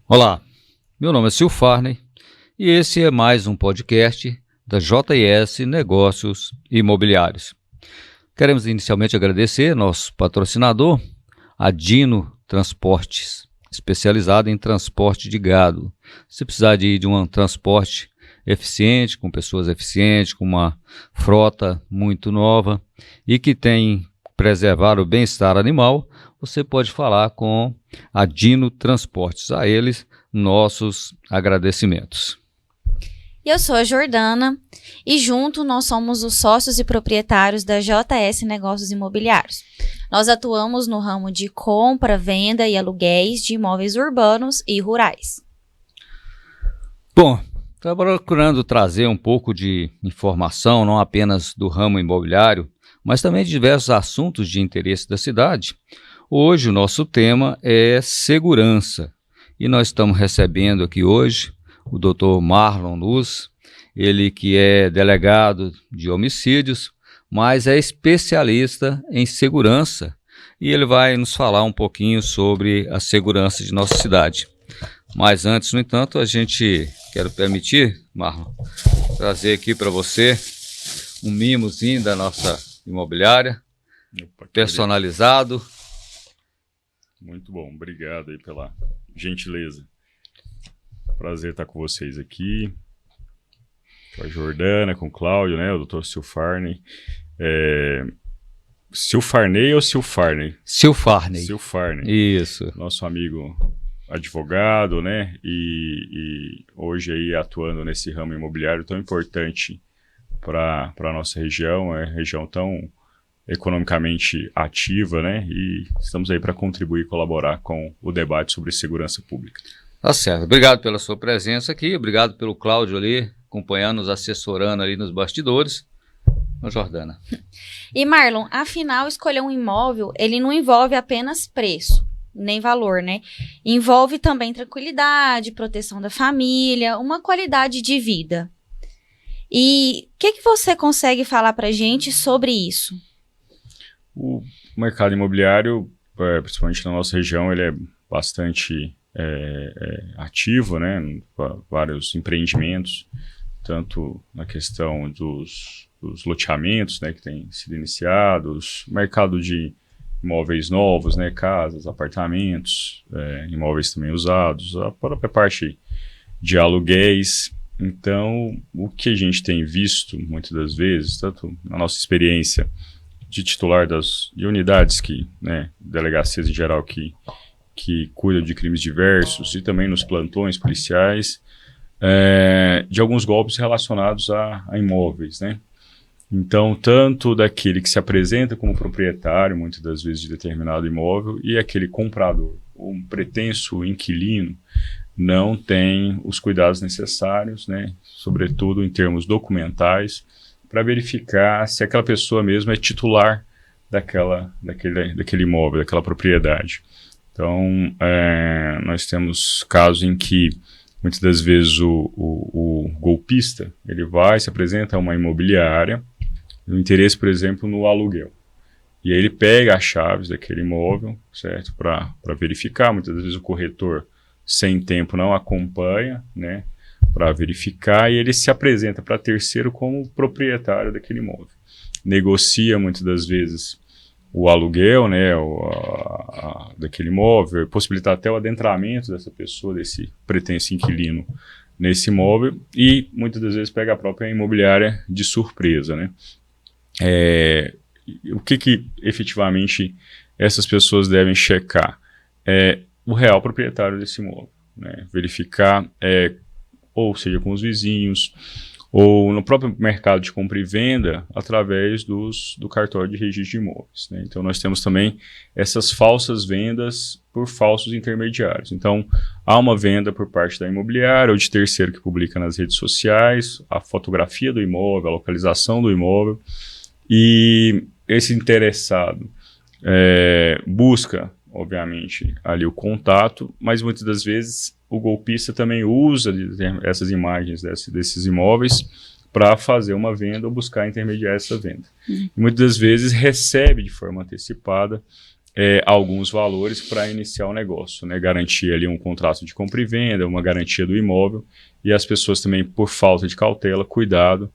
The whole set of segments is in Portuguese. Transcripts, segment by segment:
Olá, meu nome é Sil Farney e esse é mais um podcast da JS Negócios Imobiliários. Queremos inicialmente agradecer nosso patrocinador, a Dino Transportes, especializada em transporte de gado. Se precisar de um transporte eficiente, com pessoas eficientes, com uma frota muito nova e que tem preservar o bem-estar animal, você pode falar com a Dino Transportes. A eles, nossos agradecimentos. Eu sou a Jordana e junto nós somos os sócios e proprietários da JS Negócios Imobiliários. Nós atuamos no ramo de compra, venda e aluguéis de imóveis urbanos e rurais. Bom, estou procurando trazer um pouco de informação, não apenas do ramo imobiliário, mas também de diversos assuntos de interesse da cidade. Hoje o nosso tema é segurança e nós estamos recebendo aqui hoje o Dr. Marlon Luz, ele que é delegado de homicídios, mas é especialista em segurança e ele vai nos falar um pouquinho sobre a segurança de nossa cidade. Mas antes, no entanto, quero permitir, Marlon, trazer aqui para você um mimozinho da nossa imobiliária, personalizado. Muito bom, obrigado aí pela gentileza. Prazer estar com vocês aqui, com a Jordana, com o Cláudio, né, o Dr. Sil Farney. Sil Farney ou Sil Farney? Sil Farney. Sil Farney. Isso. Nosso amigo advogado, né, e hoje aí atuando nesse ramo imobiliário tão importante para a nossa região, região tão economicamente ativa, né? E estamos aí para contribuir e colaborar com o debate sobre segurança pública. Tá certo. Obrigado pela sua presença aqui, obrigado pelo Cláudio ali, acompanhando, nos assessorando ali nos bastidores. Jordana. E Marlon, afinal, escolher um imóvel, ele não envolve apenas preço, nem valor, né? Envolve também tranquilidade, proteção da família, uma qualidade de vida. E o que você consegue falar para a gente sobre isso? O mercado imobiliário, principalmente na nossa região, ele é bastante ativo, né? Vários empreendimentos, tanto na questão dos loteamentos, né, que têm sido iniciados, mercado de imóveis novos, né, casas, apartamentos, imóveis também usados, a própria parte de aluguéis. Então, o que a gente tem visto muitas das vezes, tanto na nossa experiência de titular de unidades delegacias em geral que cuidam de crimes diversos e também nos plantões policiais, de alguns golpes relacionados a imóveis, né? Então, tanto daquele que se apresenta como proprietário, muitas das vezes, de determinado imóvel, e aquele comprador, um pretenso inquilino, não tem os cuidados necessários, né? Sobretudo em termos documentais, para verificar se aquela pessoa mesmo é titular daquele imóvel, daquela propriedade. Então, nós temos casos em que, muitas das vezes, o golpista ele vai, se apresenta a uma imobiliária, no interesse, por exemplo, no aluguel. E aí ele pega as chaves daquele imóvel, certo? Para verificar. Muitas vezes o corretor, sem tempo, não acompanha, né? Para verificar, e ele se apresenta para terceiro como proprietário daquele imóvel. Negocia, muitas das vezes, o aluguel, né, daquele imóvel, possibilitar até o adentramento dessa pessoa, desse pretenso inquilino, nesse imóvel, e muitas das vezes pega a própria imobiliária de surpresa, né? O que efetivamente essas pessoas devem checar? O real proprietário desse imóvel, né? Verificar, ou seja, com os vizinhos, ou no próprio mercado de compra e venda, através do cartório de registro de imóveis, né? Então, nós temos também essas falsas vendas por falsos intermediários. Então, há uma venda por parte da imobiliária ou de terceiro que publica nas redes sociais, a fotografia do imóvel, a localização do imóvel, e esse interessado busca, obviamente, ali o contato, mas muitas das vezes o golpista também usa essas imagens desses imóveis para fazer uma venda ou buscar intermediar essa venda. E muitas das vezes recebe de forma antecipada alguns valores para iniciar o negócio, né? Garantir ali um contrato de compra e venda, uma garantia do imóvel, e as pessoas também, por falta de cautela, cuidado,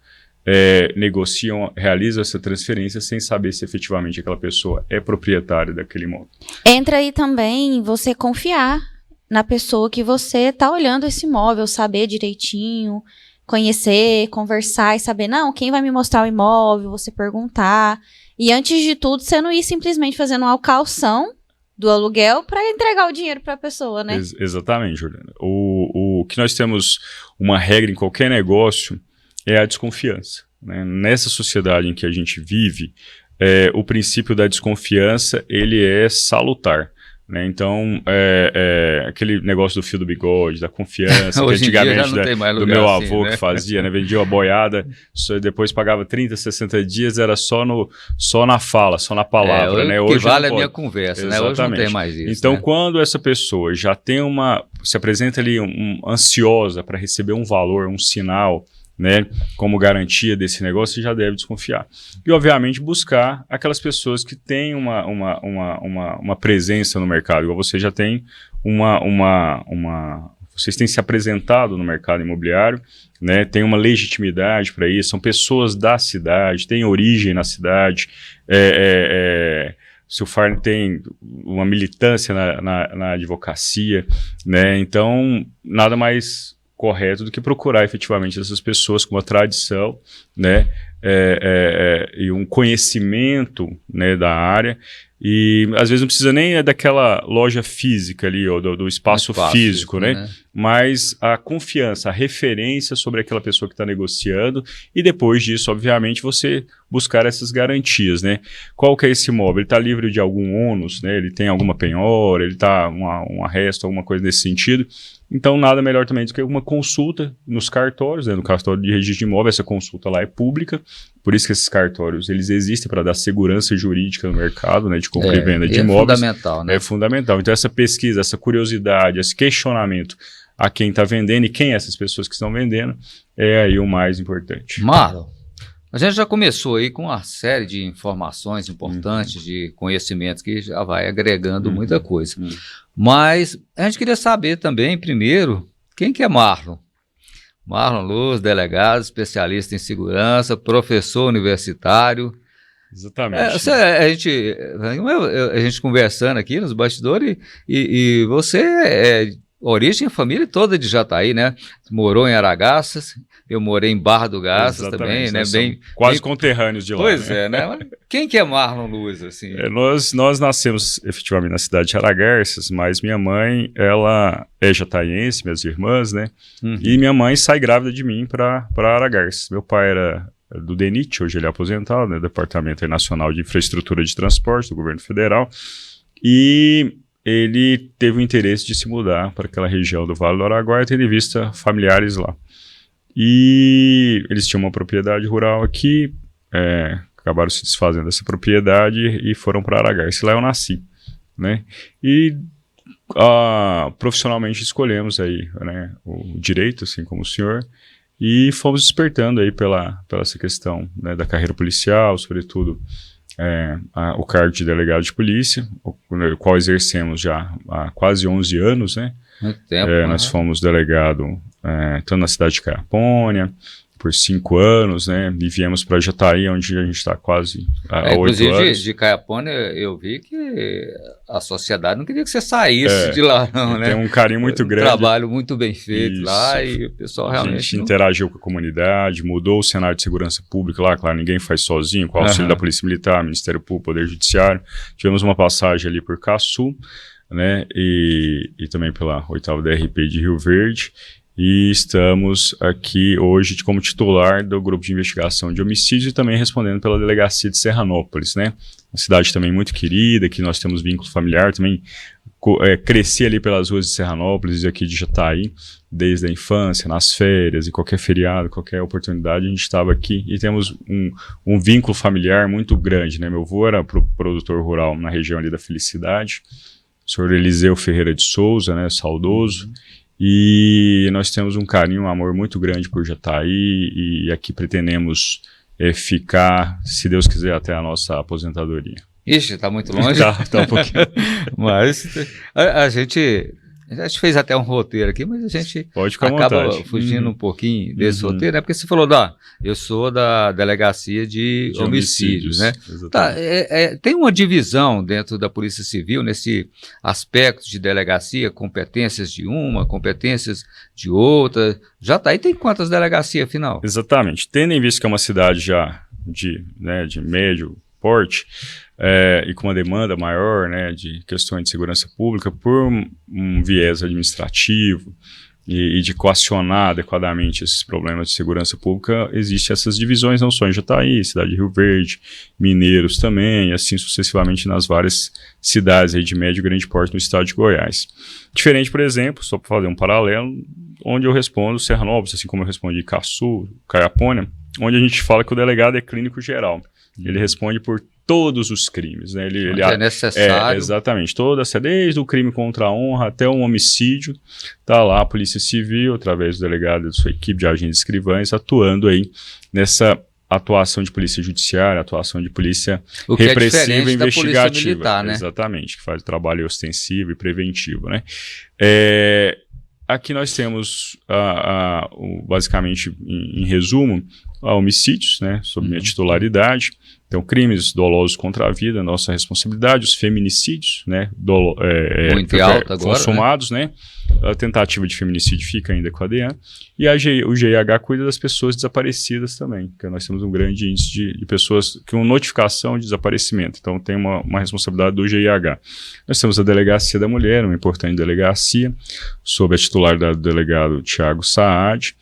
negociam, realizam essa transferência sem saber se efetivamente aquela pessoa é proprietária daquele imóvel. Entra aí também você confiar na pessoa que você está olhando esse imóvel, saber direitinho, conhecer, conversar e saber, não, quem vai me mostrar o imóvel, você perguntar. E antes de tudo, você não ir simplesmente fazendo uma calção do aluguel para entregar o dinheiro para a pessoa, né? Exatamente, Juliana. O que nós temos uma regra em qualquer negócio é a desconfiança, né? Nessa sociedade em que a gente vive, o princípio da desconfiança ele é salutar. Né? Então, aquele negócio do fio do bigode, da confiança, que antigamente do meu avô assim, né? Que fazia, né? Vendia uma boiada, depois pagava 30, 60 dias, era só na fala, só na palavra. Né? Hoje que vale a minha conversa, né? Hoje não tem mais isso. Então, né? Quando essa pessoa já tem se apresenta ali ansiosa para receber um valor, um sinal, né, como garantia desse negócio, você já deve desconfiar. E, obviamente, buscar aquelas pessoas que têm uma presença no mercado. Igual você já tem vocês têm se apresentado no mercado imobiliário, né, tem uma legitimidade para isso, são pessoas da cidade, têm origem na cidade, se o Farn tem uma militância na advocacia, né, então, nada mais correto do que procurar efetivamente essas pessoas com uma tradição, né, e um conhecimento, né, da área, e às vezes não precisa nem daquela loja física ali, ou do espaço físico, né? Mas a confiança, a referência sobre aquela pessoa que está negociando, e depois disso, obviamente, você buscar essas garantias, né? Qual que é esse imóvel? Ele está livre de algum ônus, né? Ele tem alguma penhora, ele está um arresto, alguma coisa nesse sentido. Então, nada melhor também do que uma consulta nos cartórios, né? No cartório de registro de imóvel, essa consulta lá é pública, por isso que esses cartórios, eles existem para dar segurança jurídica no mercado, né? De compra e venda de imóveis. É fundamental, né? É fundamental. Então, essa pesquisa, essa curiosidade, esse questionamento a quem está vendendo e quem essas pessoas que estão vendendo é aí o mais importante. Marlon, a gente já começou aí com uma série de informações importantes, de conhecimentos que já vai agregando muita coisa. Mas a gente queria saber também, primeiro, quem que é Marlon? Marlon Luz, delegado, especialista em segurança, professor universitário. Exatamente. A gente conversando aqui nos bastidores e você origem e família toda de Jataí, né? Morou em Aragaças, eu morei em Barra do Garças também, né? Quase conterrâneos de lá. Pois né? Né? Quem que é Marlon Luz, assim? Nós nascemos efetivamente na cidade de Aragarças, mas minha mãe, ela é jataiense, minhas irmãs, né? E minha mãe sai grávida de mim para Aragarças. Meu pai era do DENIT, hoje ele é aposentado, né? Departamento Nacional de Infraestrutura de Transporte do Governo Federal. E ele teve o interesse de se mudar para aquela região do Vale do Araguaia, tendo em vista familiares lá. E eles tinham uma propriedade rural aqui, acabaram se desfazendo dessa propriedade e foram para Aragarças. Lá eu nasci, né? E profissionalmente escolhemos aí, né, o direito, assim como o senhor, e fomos despertando aí pela essa questão, né, da carreira policial, sobretudo o cargo de delegado de polícia, o qual exercemos já há quase 11 anos, né? Muito tempo, nós fomos delegado tanto na cidade de Caiapônia, por 5 anos, né? E viemos para Jataí, onde a gente está quase há 8 anos. Inclusive, de Caiapônia, eu vi que a sociedade não queria que você saísse de lá, não, né? Tem um carinho muito grande. Um trabalho muito bem feito lá e o pessoal realmente... A gente interagiu com a comunidade, mudou o cenário de segurança pública lá, claro, ninguém faz sozinho, com o auxílio da Polícia Militar, Ministério Público, Poder Judiciário. Tivemos uma passagem ali por Caçu, né? E também pela 8ª DRP de Rio Verde. E estamos aqui hoje como titular do grupo de investigação de homicídio e também respondendo pela delegacia de Serranópolis, né? Uma cidade também muito querida, que nós temos vínculo familiar, também cresci ali pelas ruas de Serranópolis e aqui de Jataí, desde a infância, nas férias e qualquer feriado, qualquer oportunidade, a gente estava aqui e temos um vínculo familiar muito grande, né? Meu avô era produtor rural na região ali da Felicidade, o senhor Eliseu Ferreira de Souza, né? Saudoso. E nós temos um carinho, um amor muito grande por Jataí e aqui pretendemos ficar, se Deus quiser, até a nossa aposentadoria. Ixi, tá muito longe. Tá um pouquinho. Mas a gente fez até um roteiro aqui, mas a gente Pode ficar à acaba vontade. fugindo um pouquinho desse roteiro, né? Porque você falou, eu sou da Delegacia de Homicídios, né? Tá, tem uma divisão dentro da Polícia Civil nesse aspecto de delegacia, competências de uma, competências de outra. Jataí tem quantas delegacias, afinal? Exatamente. Tendo em vista que é uma cidade já de médio porte, e com uma demanda maior, né, de questões de segurança pública, por um viés administrativo e de coacionar adequadamente esses problemas de segurança pública, existem essas divisões não só em Jataí, cidade de Rio Verde, Mineiros também, e assim sucessivamente nas várias cidades aí de médio e grande porte no estado de Goiás. Diferente, por exemplo, só para fazer um paralelo, onde eu respondo Serranópolis, assim como eu respondi Caçu, Caiapônia, onde a gente fala que o delegado é clínico geral. Ele responde por todos os crimes, né? Ele é necessário. Exatamente. Desde o crime contra a honra até um homicídio, tá lá a Polícia Civil, através do delegado e da sua equipe de agentes escrivães, atuando aí nessa atuação de polícia judiciária, atuação de polícia repressiva e investigativa. Da polícia militar, né? Exatamente, que faz o trabalho ostensivo e preventivo, né? Aqui nós temos, basicamente, em resumo, homicídios, né, sob minha titularidade. Então, crimes dolosos contra a vida, nossa responsabilidade, os feminicídios, né, muito alto agora, consumados, né? A tentativa de feminicídio fica ainda com a DEAN. E o GIH cuida das pessoas desaparecidas também, porque nós temos um grande índice de pessoas com notificação de desaparecimento. Então, tem uma responsabilidade do GIH. Nós temos a Delegacia da Mulher, uma importante delegacia, sob a titular do delegado Tiago Saad.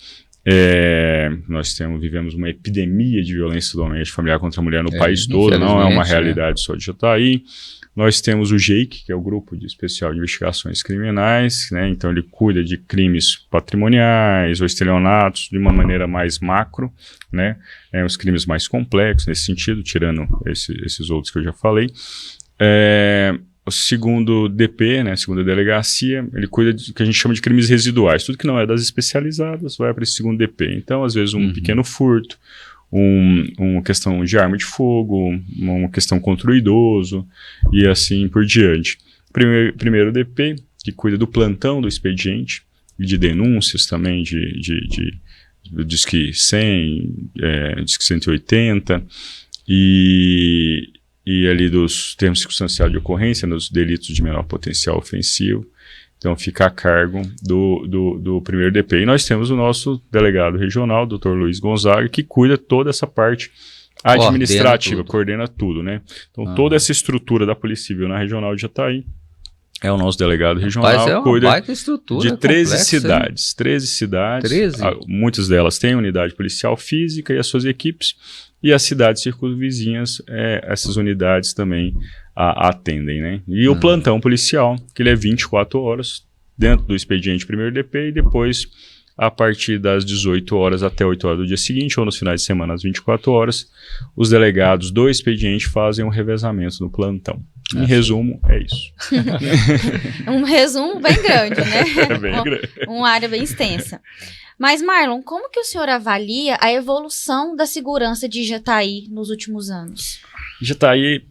Nós vivemos uma epidemia de violência doméstica familiar contra a mulher no país todo, não é uma realidade só de Jataí. Nós temos o GEIC, que é o Grupo Especial de Investigações Criminais, né? Então ele cuida de crimes patrimoniais ou estelionatos de uma maneira mais macro, né? Os crimes mais complexos nesse sentido, tirando esses outros que eu já falei. O segundo DP, né, a segunda delegacia, ele cuida do que a gente chama de crimes residuais. Tudo que não é das especializadas vai para esse segundo DP. Então, às vezes, um pequeno furto, uma questão de arma de fogo, uma questão contra o idoso e assim por diante. Primeiro DP, que cuida do plantão do expediente e de denúncias também de Disque 100, Disque 180 e ali dos termos circunstanciais de ocorrência, nos delitos de menor potencial ofensivo. Então, fica a cargo do primeiro DP. E nós temos o nosso delegado regional, Dr. Luiz Gonzaga, que cuida toda essa parte administrativa, coordena tudo, né? Então, toda essa estrutura da Polícia Civil na Regional de Jataí é o nosso delegado regional, cuida de 13 cidades. 13 cidades, 13? Muitas delas têm unidade policial física e as suas equipes, e as cidades circunvizinhas, essas unidades também atendem, né? E o plantão policial, que ele é 24 horas dentro do expediente primeiro DP e depois, a partir das 18 horas até 8 horas do dia seguinte, ou nos finais de semana às 24 horas, os delegados do expediente fazem um revezamento no plantão. Em resumo, é isso. Um resumo bem grande, né? É bem grande. Uma área bem extensa. Mas, Marlon, como que o senhor avalia a evolução da segurança de Jataí nos últimos anos? Jataí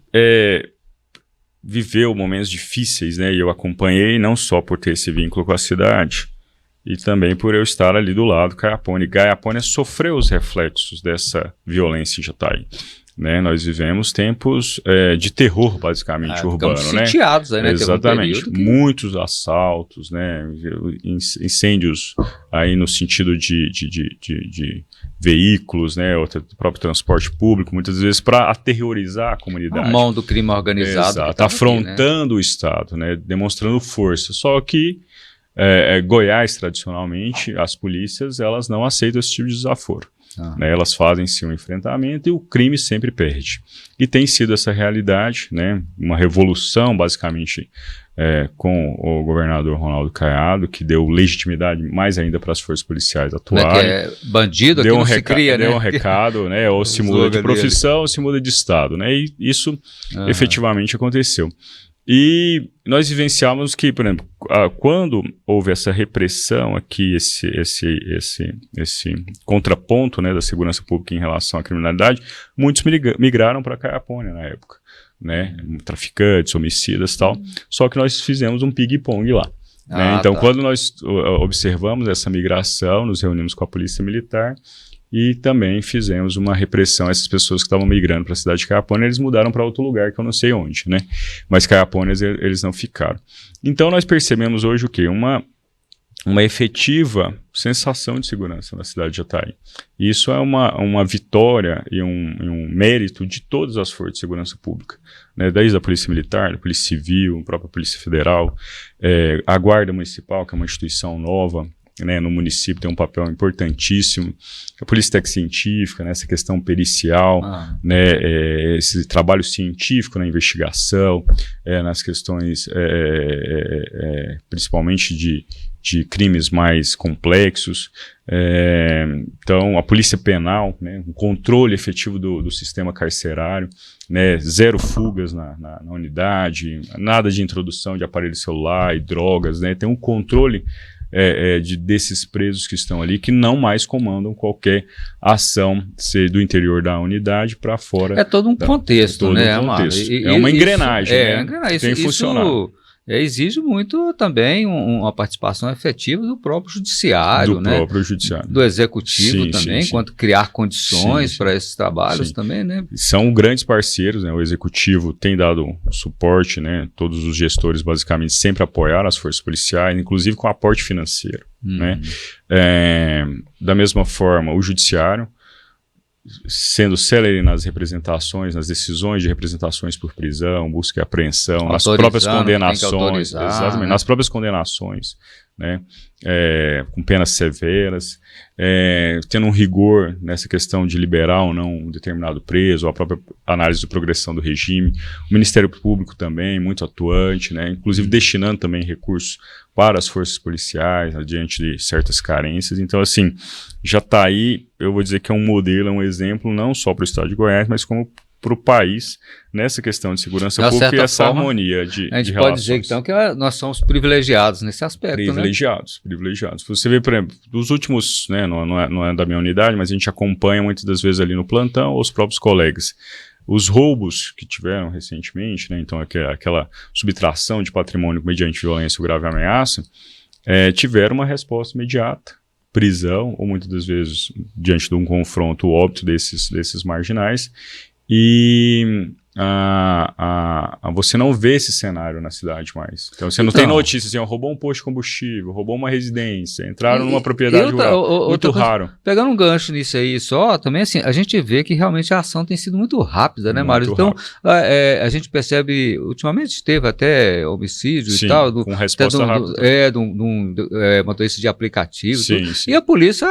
viveu momentos difíceis, né? E eu acompanhei não só por ter esse vínculo com a cidade, e também por eu estar ali do lado, Caiapônia. Caiapônia sofreu os reflexos dessa violência em Jataí. Né? Nós vivemos tempos de terror, basicamente, urbano, né? Sitiados aí, né? Exatamente. Muitos assaltos, né? Incêndios aí no sentido de veículos, né? Ou do próprio transporte público, muitas vezes para aterrorizar a comunidade. A mão do crime organizado. Exato, afrontando o Estado, né? Demonstrando força. Só que Goiás, tradicionalmente, as polícias, elas não aceitam esse tipo de desaforo. Né, elas fazem sim um enfrentamento e o crime sempre perde. E tem sido essa realidade, né, uma revolução basicamente com o governador Ronaldo Caiado, que deu legitimidade mais ainda para as forças policiais atuarem. Bandido aqui não se cria, né? Deu um recado, né, ou se muda de profissão ou se muda de estado, né, e isso efetivamente aconteceu. E nós vivenciamos que, por exemplo, quando houve essa repressão aqui, esse contraponto, né, da segurança pública em relação à criminalidade, muitos migraram para Caiapônia na época. né? Traficantes, homicidas e tal. Só que nós fizemos um ping-pong lá. Né? Então, quando nós observamos essa migração, nos reunimos com a Polícia Militar e também fizemos uma repressão a essas pessoas que estavam migrando para a cidade de Caiapônia. Eles mudaram para outro lugar que eu não sei onde, né? Mas Caiapônia eles não ficaram. Então, nós percebemos hoje o quê? Uma efetiva sensação de segurança na cidade de Jataí. E isso é uma vitória e um mérito de todas as forças de segurança pública, né? Desde a Polícia Militar, a Polícia Civil, a própria Polícia Federal, a Guarda Municipal, que é uma instituição nova, né, no município, tem um papel importantíssimo, a Polícia Técnica Científica, né, essa questão pericial, né, esse trabalho científico na investigação, nas questões principalmente de crimes mais complexos, então a Polícia Penal, né, um controle efetivo do sistema carcerário, né, 0 fugas na unidade, nada de introdução de aparelho celular e drogas, né, tem um controle desses presos que estão ali, que não mais comandam qualquer ação, ser do interior da unidade para fora. É todo um contexto, né, um contexto. É uma engrenagem, né? Tem que funcionar. Exige muito também uma participação efetiva do próprio judiciário, né? Do próprio judiciário. Do executivo também, enquanto criar condições para esses trabalhos também, né? São grandes parceiros, né? O executivo tem dado suporte, né? Todos os gestores basicamente sempre apoiaram as forças policiais, inclusive com aporte financeiro, né? Da mesma forma, o judiciário, sendo célere nas representações, nas decisões de representações por prisão, busca e apreensão, nas próprias condenações, exatamente, né? Nas próprias condenações, né? Com penas severas, tendo um rigor nessa questão de liberar ou não um determinado preso, a própria análise de progressão do regime, o Ministério Público também, muito atuante, né? Inclusive destinando também recursos para as forças policiais, diante de certas carências. Então, assim, Jataí, eu vou dizer que é um modelo, é um exemplo, não só para o estado de Goiás, mas como para o país, nessa questão de segurança pública e essa harmonia de relações. A gente pode dizer, então, que nós somos privilegiados nesse aspecto, privilegiados. Você vê, por exemplo, dos últimos, né, não é da minha unidade, mas a gente acompanha muitas das vezes ali no plantão, ou os próprios colegas. Os roubos que tiveram recentemente, né, então aquela subtração de patrimônio mediante violência ou grave ameaça, tiveram uma resposta imediata, prisão, ou muitas das vezes, diante de um confronto, o óbito desses marginais. E você não vê esse cenário na cidade mais. Então você não tem notícias assim, roubou um posto de combustível, roubou uma residência, entraram numa propriedade rural. Muito raro. Pegando um gancho nisso aí só, também assim, a gente vê que realmente a ação tem sido muito rápida, né, Mário? Então, a gente percebe, ultimamente teve até homicídio e tal. Com resposta rápida. De um motorista de aplicativo. E a polícia,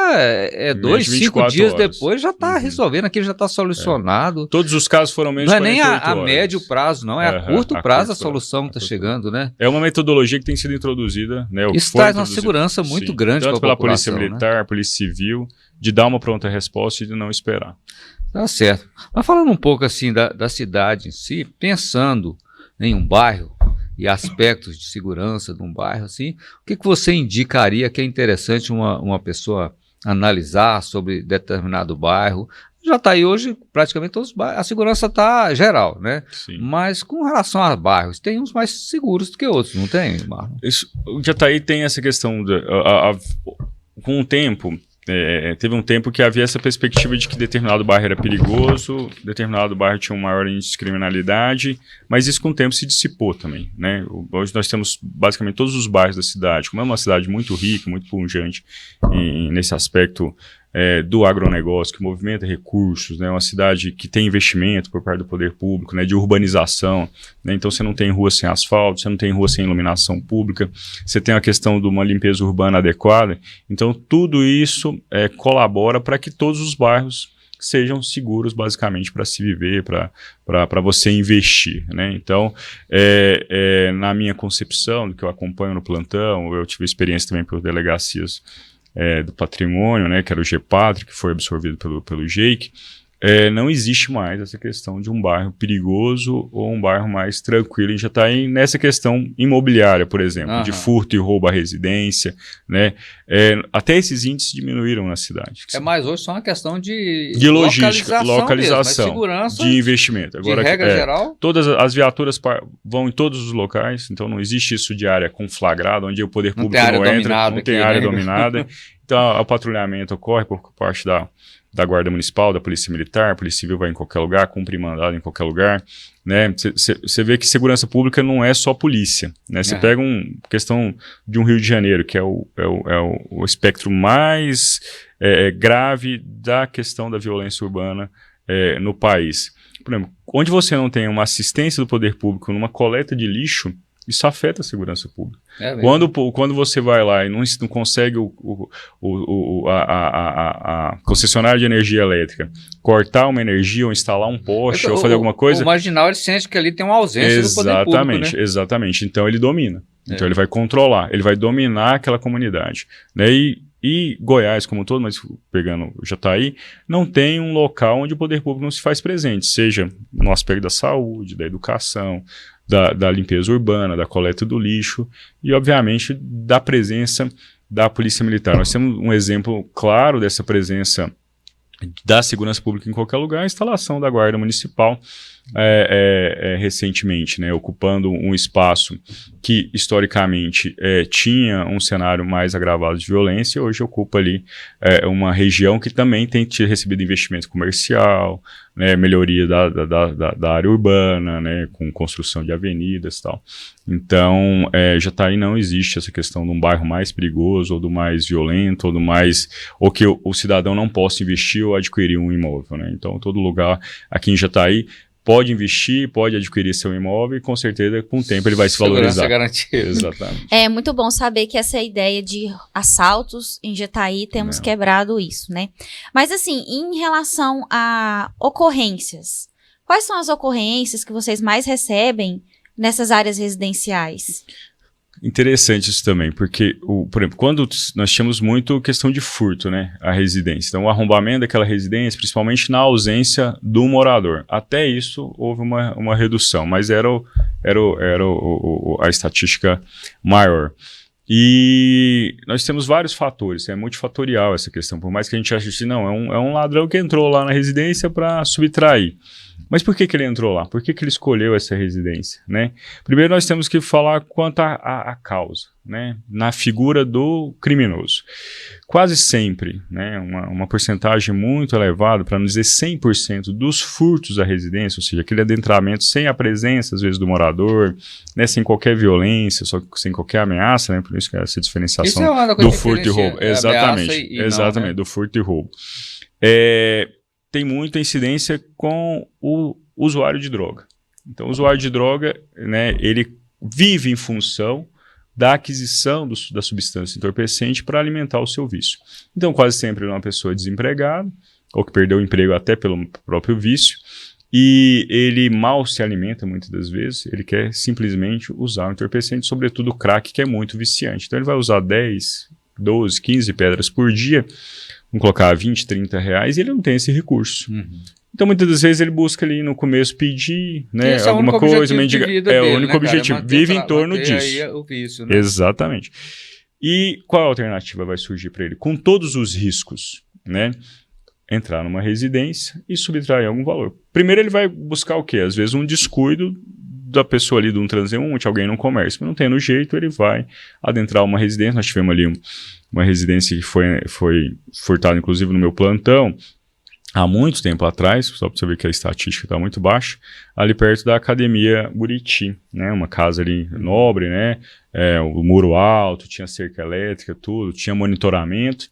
2, 5 dias depois, já está resolvendo, aquilo já está solucionado. Todos os casos foram menos de 48 horas. A médio prazo, não, é a curto prazo a solução que está chegando, né? É uma metodologia que tem sido introduzida, né? Isso traz uma segurança muito grande tanto pela Polícia Militar, Polícia Civil, de dar uma pronta resposta e de não esperar. Tá certo. Mas falando um pouco assim da cidade em si, pensando em um bairro e aspectos de segurança de um bairro, assim, o que você indicaria que é interessante uma pessoa analisar sobre determinado bairro? Já está aí hoje, praticamente todos os bairros, a segurança está geral, né? Sim. Mas com relação a bairros, tem uns mais seguros do que outros, não tem, Marlon? O Jataí tem essa questão, com o tempo, teve um tempo que havia essa perspectiva de que determinado bairro era perigoso, determinado bairro tinha um maior índice de criminalidade, mas isso com o tempo se dissipou também, né? Hoje nós temos basicamente todos os bairros da cidade, como é uma cidade muito rica, muito pujante nesse aspecto do agronegócio, que movimenta recursos, né? Uma cidade que tem investimento por parte do poder público, né? De urbanização, né? Então você não tem rua sem asfalto, você não tem rua sem iluminação pública, você tem a questão de uma limpeza urbana adequada, então tudo isso colabora para que todos os bairros sejam seguros basicamente para se viver, para você investir, né? Então, na minha concepção, do que eu acompanho no plantão, eu tive experiência também por delegacias do patrimônio, né, que era o GPATRI, que foi absorvido pelo GEIC, não existe mais essa questão de um bairro perigoso ou um bairro mais tranquilo. A gente já está aí nessa questão imobiliária, por exemplo, de furto e roubo à residência, né? Até esses índices diminuíram na cidade. Mas hoje só uma questão de logística, mesmo, localização, segurança, de investimento. Agora, de regra geral, todas as viaturas vão em todos os locais, então não existe isso de área conflagrada, onde o poder público não entra, não tem área dominada. Então, o patrulhamento ocorre por parte da Guarda Municipal, da Polícia Militar, a Polícia Civil vai em qualquer lugar, cumpre mandado em qualquer lugar, né? Você vê que segurança pública não é só polícia, né? Você pega questão de um Rio de Janeiro, que é o espectro mais grave da questão da violência urbana no país. Por exemplo, onde você não tem uma assistência do poder público numa coleta de lixo, isso afeta a segurança pública. Quando você vai lá e não consegue a concessionária de energia elétrica cortar uma energia ou instalar um poste ou fazer alguma coisa... O marginal, ele sente que ali tem uma ausência do poder público, né? Exatamente. Então ele domina. Então ele vai controlar, ele vai dominar aquela comunidade, né? E Goiás, como um todo, mas pegando Jataí, não tem um local onde o poder público não se faz presente, seja no aspecto da saúde, da educação, da limpeza urbana, da coleta do lixo e, obviamente, da presença da Polícia Militar. Nós temos um exemplo claro dessa presença da segurança pública em qualquer lugar, a instalação da Guarda Municipal recentemente, né, ocupando um espaço que historicamente tinha um cenário mais agravado de violência, hoje ocupa ali uma região que também tem recebido investimento comercial, né, melhoria da área urbana, né, com construção de avenidas e tal. Então, Jataí não existe essa questão de um bairro mais perigoso, ou do mais violento, ou que o cidadão não possa investir ou adquirir um imóvel, né? Então, todo lugar aqui em Jataí pode investir, pode adquirir seu imóvel e com certeza com o tempo ele vai se valorizar. Segurança garantida. Exatamente. É muito bom saber que essa ideia de assaltos em Jataí temos quebrado isso, né? Mas assim, em relação a ocorrências, quais são as ocorrências que vocês mais recebem nessas áreas residenciais? Interessante isso também, porque, por exemplo, quando nós tínhamos muito questão de furto, né, a residência, então o arrombamento daquela residência, principalmente na ausência do morador, até isso houve uma redução, mas era a estatística maior. E nós temos vários fatores, é multifatorial essa questão, por mais que a gente ache que não, é um ladrão que entrou lá na residência para subtrair. Mas por que ele entrou lá? Por que ele escolheu essa residência, né? Primeiro nós temos que falar quanto à causa, né? Na figura do criminoso. Quase sempre, né? Uma porcentagem muito elevada, para não dizer 100% dos furtos à residência, ou seja, aquele adentramento sem a presença, às vezes, do morador, né? Sem qualquer violência, sem qualquer ameaça, né? Por isso que é essa diferenciação do furto e roubo. Exatamente, do furto e roubo. Tem muita incidência com o usuário de droga. Então, o usuário de droga, né, ele vive em função da aquisição da substância entorpecente para alimentar o seu vício. Então, quase sempre ele é uma pessoa desempregada, ou que perdeu o emprego até pelo próprio vício, e ele mal se alimenta muitas das vezes, ele quer simplesmente usar o entorpecente, sobretudo o crack, que é muito viciante. Então, ele vai usar 10, 12, 15 pedras por dia, vamos colocar 20, 30 reais, e ele não tem esse recurso. Então, muitas das vezes, ele busca ali no começo pedir, né, alguma coisa, o único objetivo, vive em torno disso. Aí o vício, né? Exatamente. E qual a alternativa vai surgir para ele? Com todos os riscos, né? Entrar numa residência e subtrair algum valor. Primeiro, ele vai buscar o quê? Às vezes, um descuido da pessoa ali, de um transeunte, alguém no comércio. Mas não tendo jeito, ele vai adentrar uma residência. Nós tivemos ali uma residência que foi furtada, inclusive, no meu plantão, há muito tempo atrás, só para você ver que a estatística está muito baixa, ali perto da Academia Buriti, né? Uma casa ali nobre, né? O muro alto, tinha cerca elétrica, tudo, tinha monitoramento.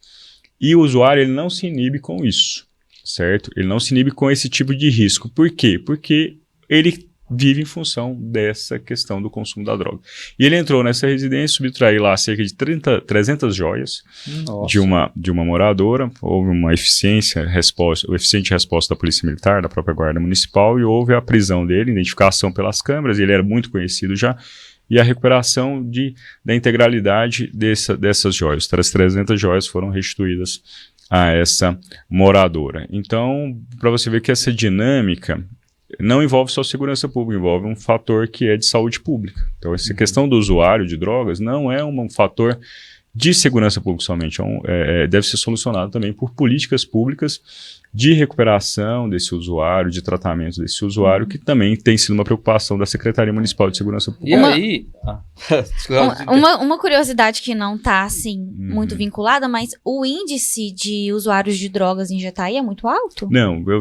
E o usuário, ele não se inibe com isso, certo? Ele não se inibe com esse tipo de risco. Por quê? Porque ele vive em função dessa questão do consumo da droga. E ele entrou nessa residência, subtraiu lá cerca de 300 joias de uma moradora, houve uma eficiente resposta da Polícia Militar, da própria Guarda Municipal, e houve a prisão dele, identificação pelas câmeras, ele era muito conhecido já, e a recuperação da integralidade dessas joias. As 300 joias foram restituídas a essa moradora. Então, para você ver que essa dinâmica não envolve só segurança pública, envolve um fator que é de saúde pública. Então, essa questão do usuário de drogas não é um fator de segurança pública somente, deve ser solucionado também por políticas públicas de recuperação desse usuário, de tratamento desse usuário, que também tem sido uma preocupação da Secretaria Municipal de Segurança Pública. E aí... Uma curiosidade que não está, assim, muito vinculada, mas o índice de usuários de drogas em Jataí é muito alto? Não, eu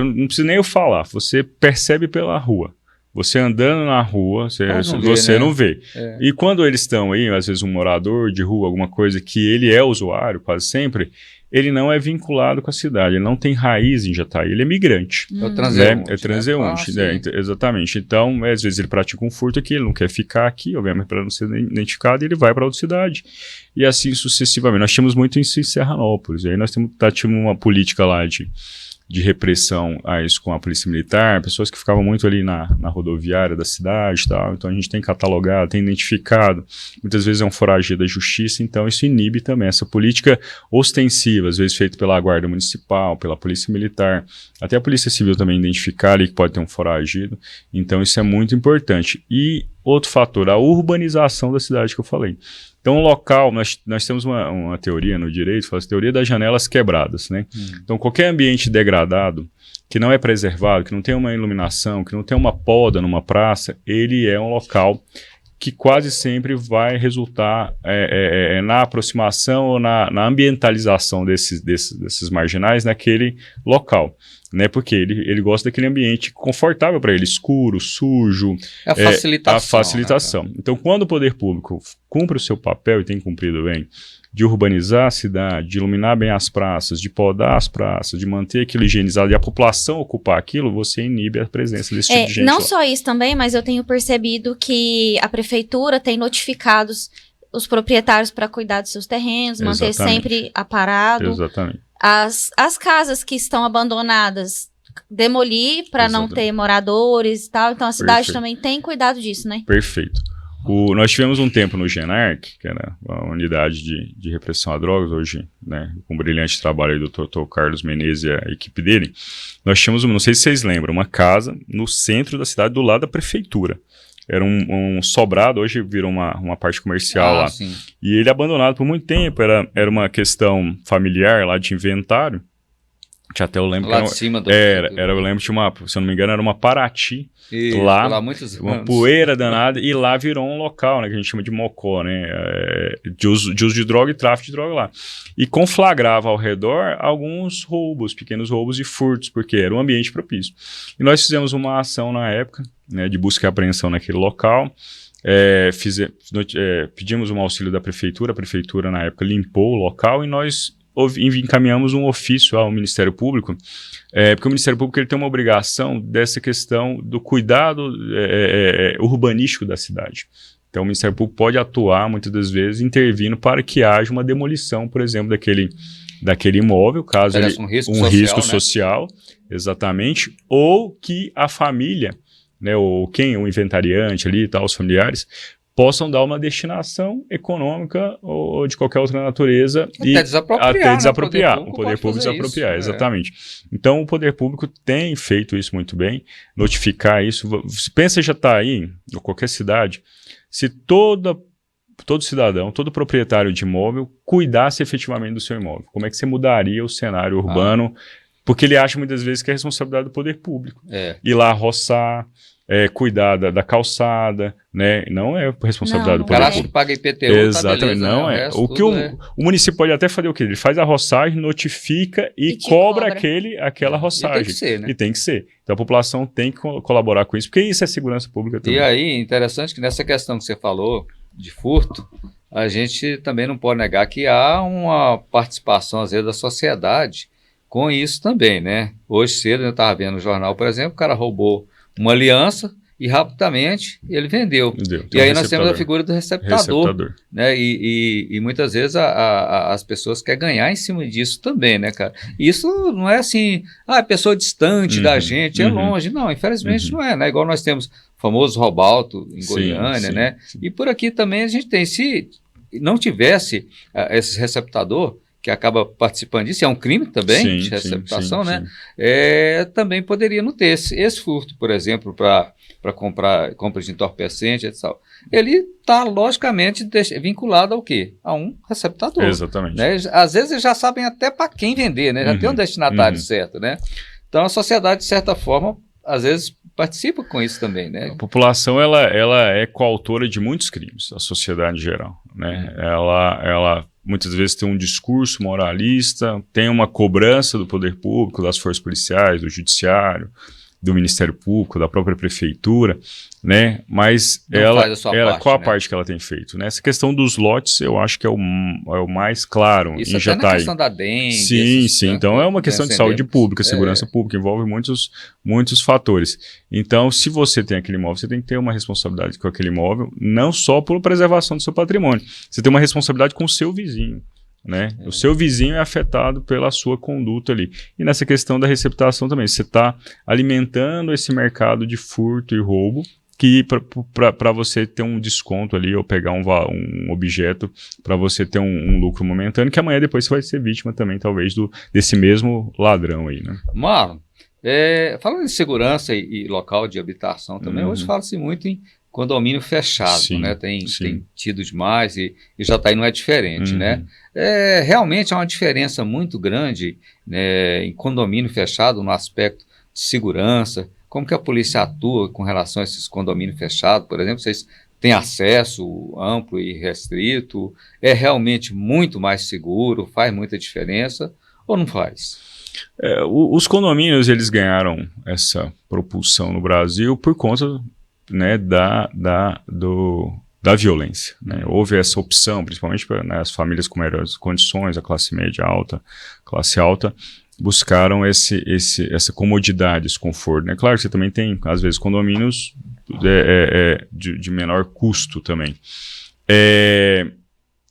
não preciso nem eu falar, você percebe pela rua. Você andando na rua, você não vê. É. E quando eles estão aí, às vezes um morador de rua, alguma coisa que ele é usuário, quase sempre, ele não é vinculado com a cidade, ele não tem raiz em Jataí, ele é migrante. É o transeunte. Né? É transeunte, né? Exatamente. Então, às vezes ele pratica um furto aqui, ele não quer ficar aqui, obviamente para não ser identificado, ele vai para outra cidade. E assim sucessivamente. Nós tínhamos muito isso em Serranópolis, e aí nós tínhamos uma política lá de repressão a isso com a polícia militar, pessoas que ficavam muito ali na rodoviária da cidade e tal, então a gente tem catalogado, tem identificado, muitas vezes é um foragido da justiça, então isso inibe também essa política ostensiva, às vezes feita pela guarda municipal, pela polícia militar, até a polícia civil também identificar ali que pode ter um foragido, então isso é muito importante. E outro fator, a urbanização da cidade que eu falei. Então, o local, nós temos uma teoria no direito, fala-se teoria das janelas quebradas, né? Então, qualquer ambiente degradado, que não é preservado, que não tem uma iluminação, que não tem uma poda numa praça, ele é um local que quase sempre vai resultar na aproximação ou na ambientalização desses marginais naquele local. Né, porque ele gosta daquele ambiente confortável para ele, escuro, sujo. A facilitação. Né? Então, quando o poder público cumpre o seu papel, e tem cumprido bem, de urbanizar a cidade, de iluminar bem as praças, de podar as praças, de manter aquilo higienizado e a população ocupar aquilo, você inibe a presença desse tipo de gente. Não só isso também, mas eu tenho percebido que a prefeitura tem notificado os proprietários para cuidar dos seus terrenos, manter sempre aparado. Exatamente. As casas que estão abandonadas, demolir para não ter moradores e tal. Então a cidade também tem cuidado disso, né? Perfeito. Nós tivemos um tempo no GENARC, que era a unidade de repressão a drogas, hoje, né, com o brilhante trabalho aí do Dr. Carlos Menezes e a equipe dele. Nós tínhamos, não sei se vocês lembram, uma casa no centro da cidade, do lado da prefeitura. Era um sobrado, hoje virou uma parte comercial lá. Sim. E ele abandonado por muito tempo, era uma questão familiar lá de inventário. Que até eu lembro lá que de cima do eu lembro que se eu não me engano, era uma Paraty. Isso, lá muitos uma anos. poeira danada, e lá virou um local, né, que a gente chama de mocó, né, de uso de droga e tráfico de droga lá. E conflagrava ao redor alguns roubos, pequenos roubos e furtos, porque era um ambiente propício. E nós fizemos uma ação na época, né, de busca e apreensão naquele local. Pedimos um auxílio da prefeitura, a prefeitura na época limpou o local e nós encaminhamos um ofício ao Ministério Público, porque o Ministério Público ele tem uma obrigação dessa questão do cuidado urbanístico da cidade. Então o Ministério Público pode atuar, muitas das vezes, intervindo para que haja uma demolição, por exemplo, daquele imóvel, caso um risco social, exatamente, ou que a família, né, ou o inventariante ali, os familiares, possam dar uma destinação econômica ou de qualquer outra natureza até desapropriar, o poder público desapropriar, exatamente. Então o poder público tem feito isso muito bem, notificar isso. Pensa já está aí, ou qualquer cidade, se todo cidadão, todo proprietário de imóvel cuidasse efetivamente do seu imóvel, como é que você mudaria o cenário urbano? Porque ele acha muitas vezes que é responsabilidade do poder público. Ir lá roçar, cuidar da calçada, né? Não é responsabilidade do poder público. O cara que paga IPTU, exatamente, tá beleza, não é. O que o município pode até fazer o quê? Ele faz a roçagem, notifica e cobra aquela roçagem. E tem que ser, né? E tem que ser. Então a população tem que colaborar com isso, porque isso é segurança pública também. E aí, interessante que nessa questão que você falou de furto, a gente também não pode negar que há uma participação, às vezes, da sociedade com isso também, né? Hoje cedo eu estava vendo no jornal, por exemplo, o cara roubou uma aliança e rapidamente ele vendeu. E aí nós temos a figura do receptador. Né? E muitas vezes as pessoas querem ganhar em cima disso também, né, cara? E isso não é assim, pessoa distante da gente, é longe. Não, infelizmente não é, né? Igual nós temos o famoso Roubalto em Goiânia, né? E por aqui também a gente tem, se não tivesse esse receptador, que acaba participando disso, é um crime também, Sim, de receptação, sim, né? sim. Também poderia não ter esse furto, por exemplo, para compra de entorpecente, etc. Ele está, logicamente, vinculado ao quê? A um receptador. Exatamente. Né? Às vezes eles já sabem até para quem vender, né? Já tem um destinatário certo, né? Então a sociedade, de certa forma, às vezes participa com isso também, né? A população, ela é coautora de muitos crimes, a sociedade em geral, né? Ela muitas vezes tem um discurso moralista, tem uma cobrança do poder público, das forças policiais, do judiciário, do Ministério Público, da própria prefeitura, né? Mas qual a parte que ela tem feito? Né? Essa questão dos lotes, eu acho que é o mais claro isso em Jataí. Isso até na questão da dengue. Sim. Então é uma questão de saúde pública, segurança pública, envolve muitos fatores. Então, se você tem aquele imóvel, você tem que ter uma responsabilidade com aquele imóvel, não só pela preservação do seu patrimônio, você tem uma responsabilidade com o seu vizinho. Né? O seu vizinho é afetado pela sua conduta ali. E nessa questão da receptação também, você está alimentando esse mercado de furto e roubo, que para você ter um desconto ali, ou pegar um objeto para você ter um lucro momentâneo, que amanhã depois você vai ser vítima também, talvez, desse mesmo ladrão aí, né? Marlon, falando em segurança e local de habitação também, hoje fala-se muito em condomínio fechado, sim, né? Tem tido demais e Jataí não é diferente, né? Realmente há uma diferença muito grande, né, em condomínio fechado no aspecto de segurança. Como que a polícia atua com relação a esses condomínios fechados, por exemplo? Vocês têm acesso amplo e restrito? É realmente muito mais seguro? Faz muita diferença ou não faz? Os condomínios, eles ganharam essa propulsão no Brasil por conta, né, da violência, né? Houve essa opção, principalmente para, né, as famílias com melhores condições, a classe média alta, classe alta, buscaram essa comodidade, esse conforto, né? Claro que você também tem, às vezes, condomínios de menor custo também.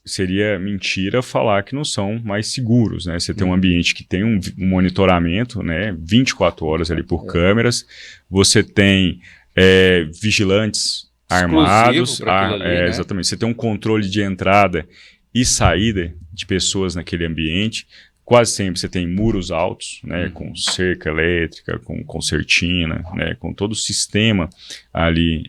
Seria mentira falar que não são mais seguros, né? Você tem um ambiente que tem um monitoramento, né, 24 horas ali por câmeras, você tem vigilantes armados, né? Exatamente. Você tem um controle de entrada e saída de pessoas naquele ambiente. Quase sempre você tem muros altos, né, com cerca elétrica, com concertina, né, com todo o sistema ali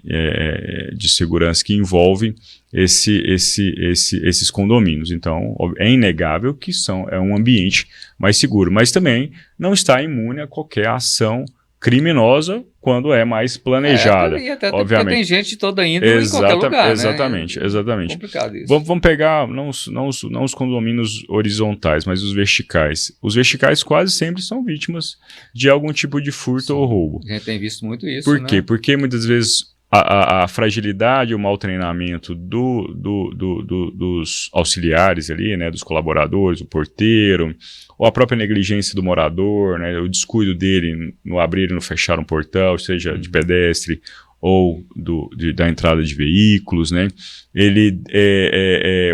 de segurança que envolve esses condomínios. Então, é inegável que é um ambiente mais seguro, mas também não está imune a qualquer ação criminosa quando é mais planejada, até obviamente. Porque tem gente de toda índole em qualquer lugar, exatamente, né? Exatamente. Complicado isso. Vamos pegar não os condomínios horizontais, mas os verticais. Os verticais quase sempre são vítimas de algum tipo de furto ou roubo. A gente tem visto muito isso, Por quê? Porque muitas vezes a fragilidade, o mau treinamento dos auxiliares ali, né, dos colaboradores, o porteiro, ou a própria negligência do morador, né, o descuido dele no abrir e no fechar um portão, seja de pedestre ou da entrada de veículos, né,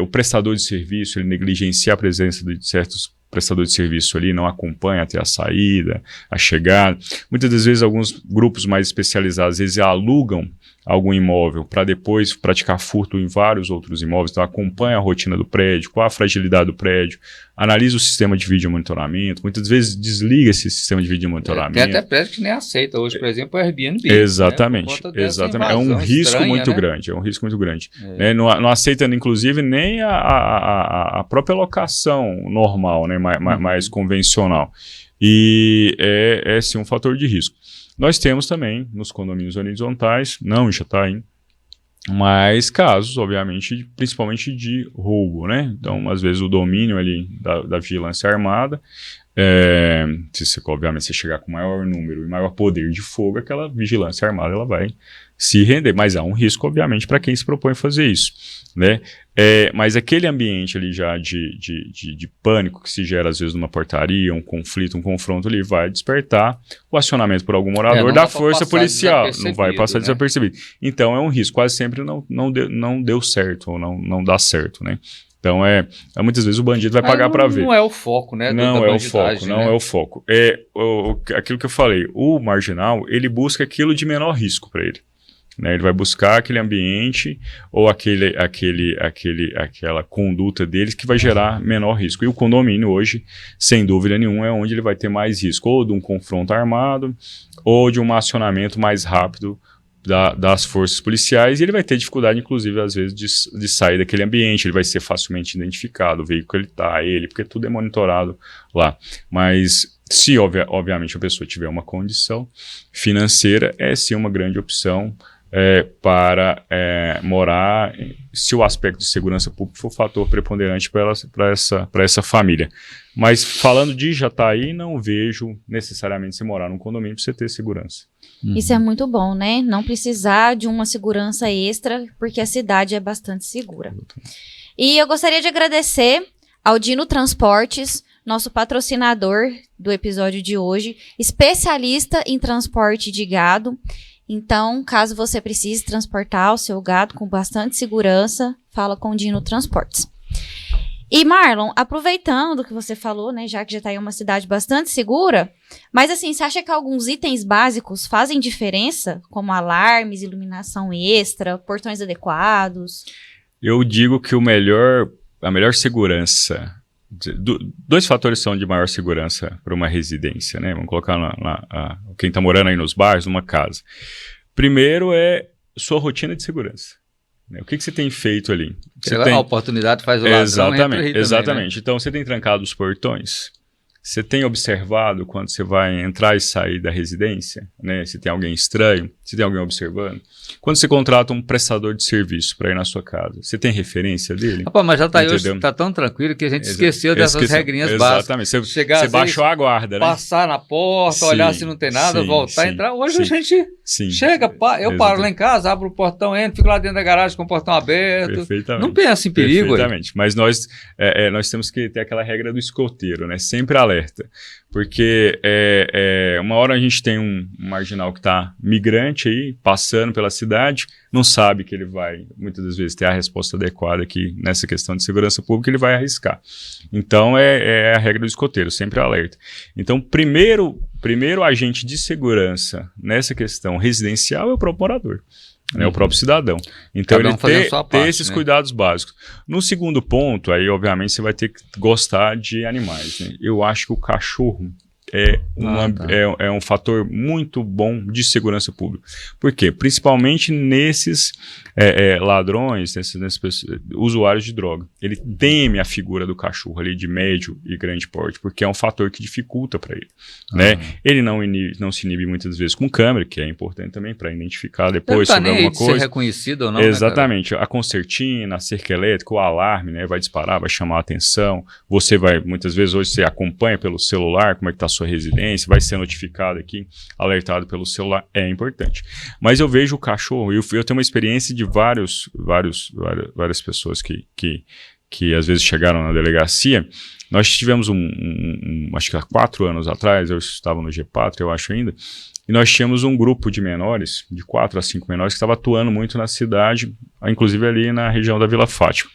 o prestador de serviço, ele negligencia a presença de certos prestador de serviço ali, não acompanha até a saída, a chegada. Muitas das vezes alguns grupos mais especializados, eles alugam algum imóvel para depois praticar furto em vários outros imóveis, então acompanha a rotina do prédio, qual a fragilidade do prédio, analisa o sistema de vídeo monitoramento, muitas vezes desliga esse sistema de vídeo monitoramento. Tem até prédio que nem aceita hoje, por exemplo, o Airbnb. Exatamente, né? exatamente. É um risco muito grande, Né? Não aceita, inclusive, nem a própria locação normal, né? mais convencional. E é sim um fator de risco. Nós temos também, nos condomínios horizontais, não em Jataí, mas casos, obviamente, principalmente de roubo, né? Então, às vezes, o domínio ali da vigilância armada, se obviamente você chegar com maior número e maior poder de fogo, aquela vigilância armada ela vai se render, mas há um risco, obviamente, para quem se propõe a fazer isso, né? Mas aquele ambiente ali já de pânico que se gera às vezes numa portaria, um conflito, um confronto ali, vai despertar o acionamento por algum morador da força policial, não vai passar desapercebido. Então é um risco, quase sempre não deu certo ou não dá certo, né? Então, muitas vezes o bandido vai pagar para ver. Não é o foco, né? Não é o foco, não é o foco. Aquilo que eu falei, o marginal, ele busca aquilo de menor risco para ele. né? Ele vai buscar aquele ambiente ou aquela conduta deles que vai gerar menor risco. E o condomínio hoje, sem dúvida nenhuma, é onde ele vai ter mais risco, ou de um confronto armado, ou de um acionamento mais rápido das forças policiais, e ele vai ter dificuldade, inclusive, às vezes, de sair daquele ambiente. Ele vai ser facilmente identificado, o veículo que ele está, porque tudo é monitorado lá. Mas se, obviamente, a pessoa tiver uma condição financeira, é sim uma grande opção para morar, se o aspecto de segurança pública for fator preponderante para essa família. Mas falando de Jataí, não vejo necessariamente você morar num condomínio para você ter segurança. Isso é muito bom, né? Não precisar de uma segurança extra, porque a cidade é bastante segura. E eu gostaria de agradecer ao Dino Transportes, nosso patrocinador do episódio de hoje, especialista em transporte de gado. Então, caso você precise transportar o seu gado com bastante segurança, fala com o Dino Transportes. E Marlon, aproveitando o que você falou, né, já que Jataí é uma cidade bastante segura, mas assim, você acha que alguns itens básicos fazem diferença, como alarmes, iluminação extra, portões adequados? Eu digo que a melhor segurança, dois fatores são de maior segurança para uma residência, né? Vamos colocar quem está morando aí nos bairros, numa casa. Primeiro é sua rotina de segurança. O que você tem feito ali? A oportunidade faz o ladrão. Exatamente. Também, né? Então, você tem trancado os portões? Você tem observado quando você vai entrar e sair da residência, né? Se tem alguém estranho, se tem alguém observando. Quando você contrata um prestador de serviço para ir na sua casa, você tem referência dele? Rapaz, mas Jataí hoje está tão tranquilo que a gente esqueceu dessas regrinhas básicas. Exatamente. Você baixou a guarda, né? Passar na porta, olhar se não tem nada, voltar, entrar. Hoje a gente chega, eu paro lá em casa, abro o portão, entro, fico lá dentro da garagem com o portão aberto. Perfeitamente. Não pensa em perigo. Perfeitamente. Mas nós temos que ter aquela regra do escoteiro, né? Sempre alerta. Porque uma hora a gente tem um marginal que está migrante aí, passando pela cidade, não sabe que ele vai, muitas das vezes, ter a resposta adequada aqui nessa questão de segurança pública, ele vai arriscar. Então, é a regra do escoteiro, sempre alerta. Então, primeiro agente de segurança nessa questão residencial é o próprio morador. O próprio cidadão. Então, ele ter esses cuidados básicos. No segundo ponto, aí, obviamente, você vai ter que gostar de animais, né? Eu acho que o cachorro é um fator muito bom de segurança pública. Por quê? Principalmente nesses ladrões, nesses usuários de droga. Ele teme a figura do cachorro ali de médio e grande porte, porque é um fator que dificulta para ele. Né? Ele não se inibe muitas vezes com câmera, que é importante também para identificar depois sobre alguma coisa. Ser reconhecido ou não, exatamente. Né, a concertina, a cerca elétrica, o alarme, né, vai disparar, vai chamar a atenção. Você vai, muitas vezes, hoje você acompanha pelo celular como é que está a sua residência, vai ser notificado aqui, alertado pelo celular, é importante. Mas eu vejo o cachorro, eu tenho uma experiência de várias pessoas que às vezes chegaram na delegacia. Nós tivemos acho que há 4 anos atrás, eu estava no G4, eu acho ainda, e nós tínhamos um grupo de menores, de 4 a 5 menores, que estava atuando muito na cidade, inclusive ali na região da Vila Fátima.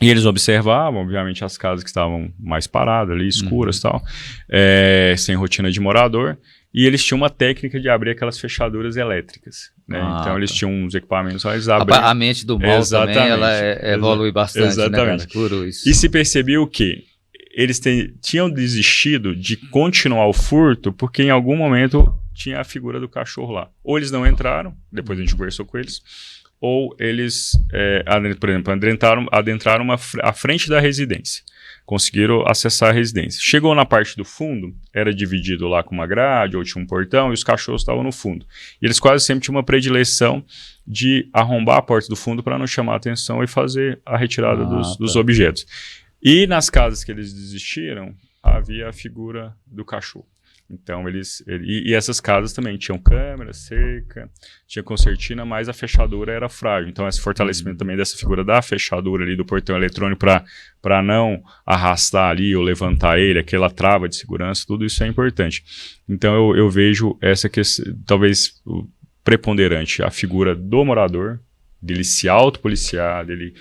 E eles observavam, obviamente, as casas que estavam mais paradas ali, escuras e tal, sem rotina de morador, e eles tinham uma técnica de abrir aquelas fechaduras elétricas, né? Então eles tinham uns equipamentos, eles abriam. A mente do mal também, ela evolui bastante, exatamente. Né, e se percebeu que eles tinham desistido de continuar o furto porque em algum momento tinha a figura do cachorro lá. Ou eles não entraram, depois a gente conversou com eles, ou eles, por exemplo, adentraram a frente da residência. Conseguiram acessar a residência. Chegou na parte do fundo, era dividido lá com uma grade, ou tinha um portão, e os cachorros estavam no fundo. E eles quase sempre tinham uma predileção de arrombar a porta do fundo para não chamar a atenção e fazer a retirada dos objetos. E nas casas que eles desistiram, havia a figura do cachorro. Então, e essas casas também tinham câmera, cerca, tinha concertina, mas a fechadura era frágil. Então, esse fortalecimento também dessa figura da fechadura ali do portão eletrônico para não arrastar ali ou levantar ele, aquela trava de segurança, tudo isso é importante. Então, eu vejo essa questão, talvez preponderante, a figura do morador, dele se autopoliciar, dele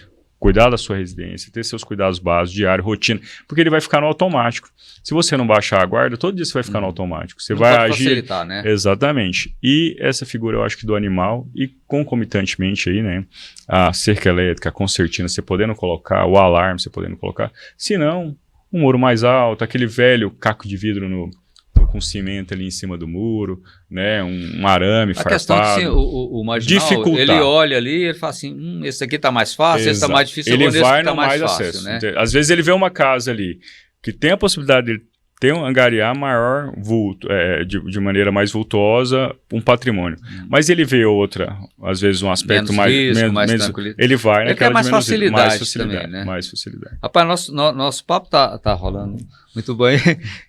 cuidar da sua residência, ter seus cuidados básicos, diário, rotina, porque ele vai ficar no automático. Se você não baixar a guarda, todo dia você vai ficar no automático. Você Não vai pode agir. facilitar, né? Exatamente. E essa figura, eu acho que do animal, e concomitantemente aí, né? A cerca elétrica, a concertina, você podendo colocar, o alarme, você podendo colocar. Se não, um muro mais alto, aquele velho caco de vidro com cimento ali em cima do muro, né? Um arame farpado. A questão de o marginal, Dificultar. ele olha ali, ele fala assim, esse aqui tá mais fácil, esse tá mais difícil, ele eu vou nesse vai que tá no mais mais fácil, acesso. né? Às vezes ele vê uma casa ali que tem a possibilidade de ter angariar maior vulto, de maneira mais vultuosa, um patrimônio. Mas ele vê outra, às vezes um aspecto Menos risco, mais tranquilo. ele vai Ele quer naquela mais de menos risco, facilidade também, né? Mais facilidade. Rapaz, nosso papo tá rolando muito bem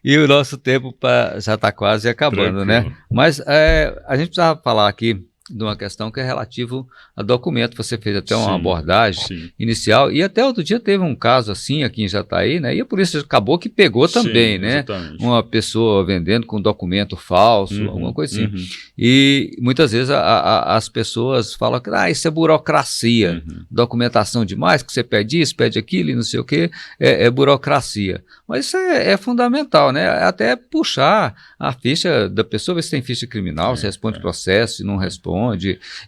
e o nosso tempo já está quase acabando, Tranquilo. né? Mas a gente precisava falar aqui de uma questão que é relativo a documento. Você fez até uma abordagem inicial e até outro dia teve um caso assim aqui em Jataí, né? E a polícia acabou que pegou também, né? Exatamente. Uma pessoa vendendo com documento falso, alguma coisa assim. E muitas vezes as pessoas falam que isso é burocracia, documentação demais, que você pede isso, pede aquilo e não sei o que, é burocracia. Mas isso é fundamental, né? Até puxar a ficha da pessoa, ver se tem ficha criminal, se responde processo, se não responde.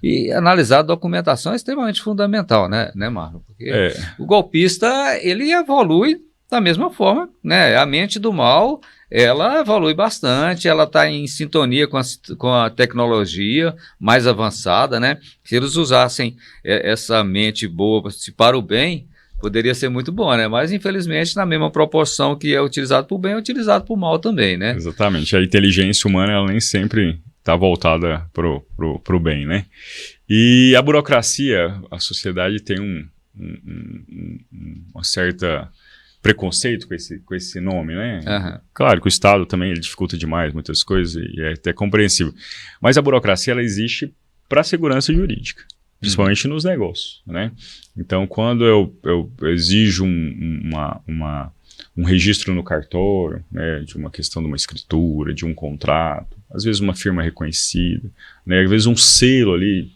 E analisar a documentação é extremamente fundamental, né Marlon? Porque o golpista, ele evolui da mesma forma, né? A mente do mal, ela evolui bastante, ela está em sintonia com a tecnologia mais avançada, né? Se eles usassem essa mente boa para o bem, poderia ser muito bom, né? Mas, infelizmente, na mesma proporção que é utilizado para o bem, é utilizado para o mal também, né? Exatamente. A inteligência humana, ela nem sempre está voltada pro bem, né? E a burocracia, a sociedade tem uma certa preconceito com esse nome, né? Claro que o Estado também ele dificulta demais muitas coisas e é até compreensível. Mas a burocracia, ela existe para a segurança jurídica, principalmente nos negócios, né? Então, quando eu exijo um registro no cartório, né, de uma questão de uma escritura, de um contrato, às vezes uma firma reconhecida, né, às vezes um selo ali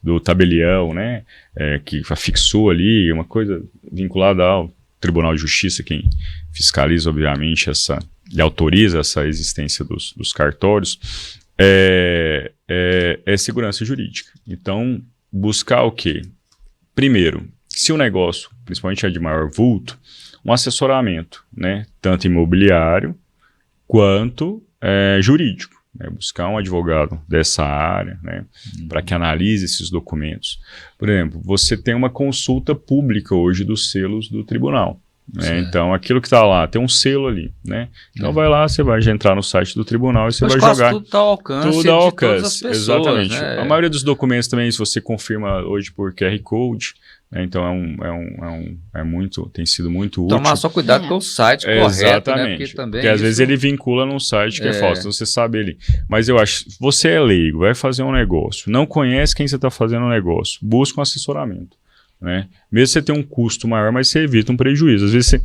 do tabelião, né, que fixou ali, uma coisa vinculada ao Tribunal de Justiça, quem fiscaliza, obviamente, e autoriza essa existência dos cartórios, é segurança jurídica. Então, buscar o quê? Primeiro, se o negócio, principalmente é de maior vulto, um assessoramento, né, tanto imobiliário quanto jurídico, né, buscar um advogado dessa área, né, para que analise esses documentos. Por exemplo, você tem uma consulta pública hoje dos selos do tribunal. Né? Então, aquilo que está lá, tem um selo ali, né? Então, vai lá, você vai entrar no site do tribunal e você vai jogar. Tudo está ao alcance tudo de ao todas alcance, as pessoas, exatamente. né? A maioria dos documentos também, se você confirma hoje por QR Code, né? Então, tem sido muito útil. Tomar só cuidado com o site correto, exatamente, né? Porque também porque às vezes ele vincula num site que é falso, então você sabe ele. Mas eu acho, você é leigo, vai fazer um negócio, não conhece quem você está fazendo um negócio, busca um assessoramento. Né? Mesmo você ter um custo maior, mas você evita um prejuízo. Às vezes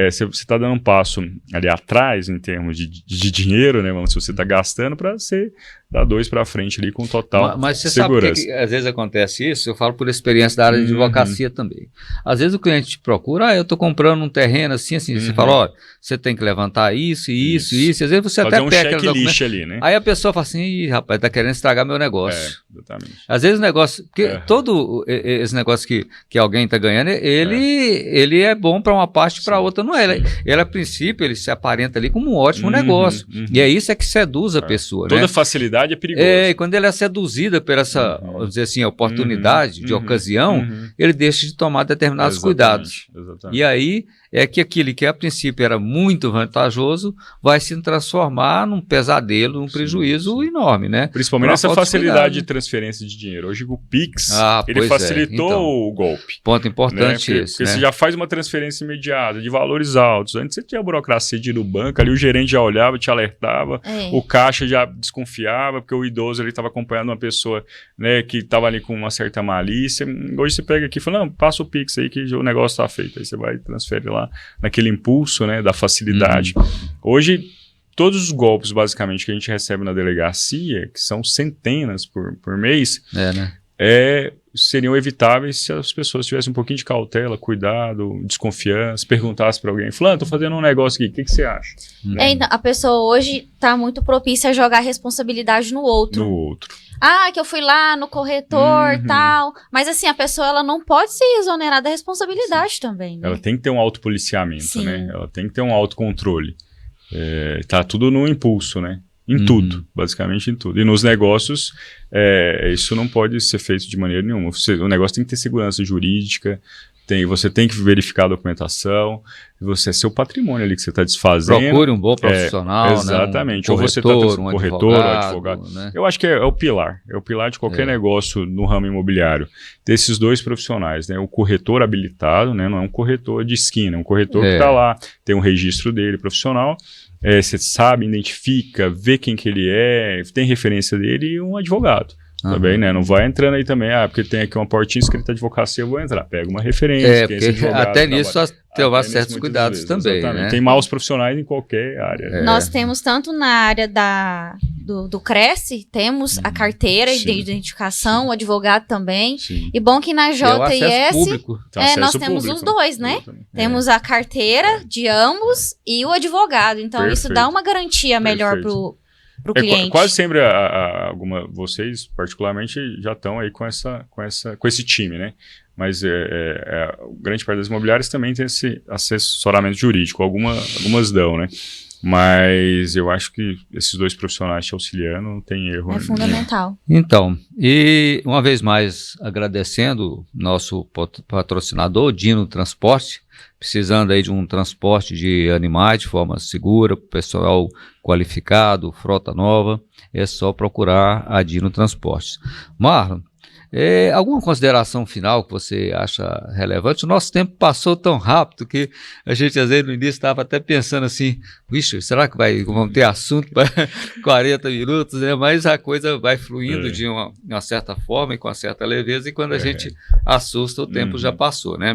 você está dando um passo ali atrás em termos de dinheiro, né? Se você está gastando para você dar 2 para frente ali com total mas você segurança. Sabe que às vezes acontece isso? Eu falo por experiência da área de advocacia também. Às vezes o cliente te procura, eu estou comprando um terreno assim, você fala, olha, você tem que levantar isso. Às vezes você fazer até pega aquele documento ali, né? Aí a pessoa fala assim, ih, rapaz, tá querendo estragar meu negócio. Exatamente. Às vezes o negócio, porque todo esse negócio que alguém está ganhando, ele é bom para uma parte e para outra não é. Ele, a princípio, ele se aparenta ali como um ótimo negócio. E é isso que seduz a pessoa, Toda né? facilidade é perigosa. E quando ele é seduzida por essa, vamos dizer assim, oportunidade de ocasião, ele deixa de tomar determinados cuidados. Exatamente. E aí é que aquilo que a princípio era muito vantajoso vai se transformar num pesadelo, num prejuízo enorme, né? Principalmente essa facilidade de transferência de dinheiro. Hoje o Pix, ele facilitou o golpe. Ponto importante esse. Porque você já faz uma transferência imediata, de valores altos. Antes você tinha a burocracia de ir no banco, ali o gerente já olhava, te alertava, o caixa já desconfiava, porque o idoso ele estava acompanhando uma pessoa, né, que estava ali com uma certa malícia. Hoje você pega aqui e fala, não, passa o Pix aí que o negócio está feito. Aí você vai e transfere lá naquele impulso, né, da facilidade. Hoje, todos os golpes, basicamente, que a gente recebe na delegacia, que são centenas por mês, seriam evitáveis se as pessoas tivessem um pouquinho de cautela, cuidado, desconfiança, perguntassem para alguém, fulano, tô fazendo um negócio aqui, o que você acha? Então, a pessoa hoje tá muito propícia a jogar a responsabilidade no outro. No outro. Que eu fui lá no corretor e tal. Mas assim, a pessoa ela não pode se exonerar da responsabilidade também, né? Ela tem que ter um autopoliciamento, Sim. né? Ela tem que ter um autocontrole. Tá tudo no impulso, né? Em tudo, basicamente em tudo. E nos negócios, isso não pode ser feito de maneira nenhuma. O negócio tem que ter segurança jurídica, você tem que verificar a documentação, é seu patrimônio ali que você está desfazendo. Procure um bom profissional, exatamente. Né? Ou você corretor, um corretor, um advogado. Né? Eu acho que é o pilar de qualquer negócio no ramo imobiliário. Desses dois profissionais, né? O corretor habilitado, né? Não é um corretor de esquina, é um corretor que está lá, tem um registro dele profissional. Você sabe, identifica, vê quem que ele é, tem referência dele e um advogado. Também, né? Não vai entrando aí também, porque tem aqui uma portinha escrita advocacia, eu vou entrar. Pega uma referência. Porque até nisso tem certos cuidados também, né? Tem maus profissionais em qualquer área. Nós temos tanto na área do Cresce, temos a carteira de identificação, o advogado também. Sim. E bom que na JS nós temos os dois, né? Temos a carteira de ambos e o advogado. Então isso dá uma garantia melhor pro cliente. Quase sempre vocês particularmente já estão aí com esse time, né? Mas grande parte das imobiliárias também tem esse assessoramento jurídico, algumas dão, né? Mas eu acho que esses dois profissionais te auxiliando não tem erro. É fundamental. Então, e uma vez mais agradecendo nosso patrocinador, Dino Transporte, precisando aí de um transporte de animais de forma segura, pessoal qualificado, frota nova, é só procurar a Dino Transportes. Marlon, alguma consideração final que você acha relevante? O nosso tempo passou tão rápido que a gente às vezes no início estava até pensando assim, vixe, será que vamos ter assunto para 40 minutos, né? Mas a coisa vai fluindo de uma certa forma e com uma certa leveza, e quando a gente assusta, o tempo já passou, né?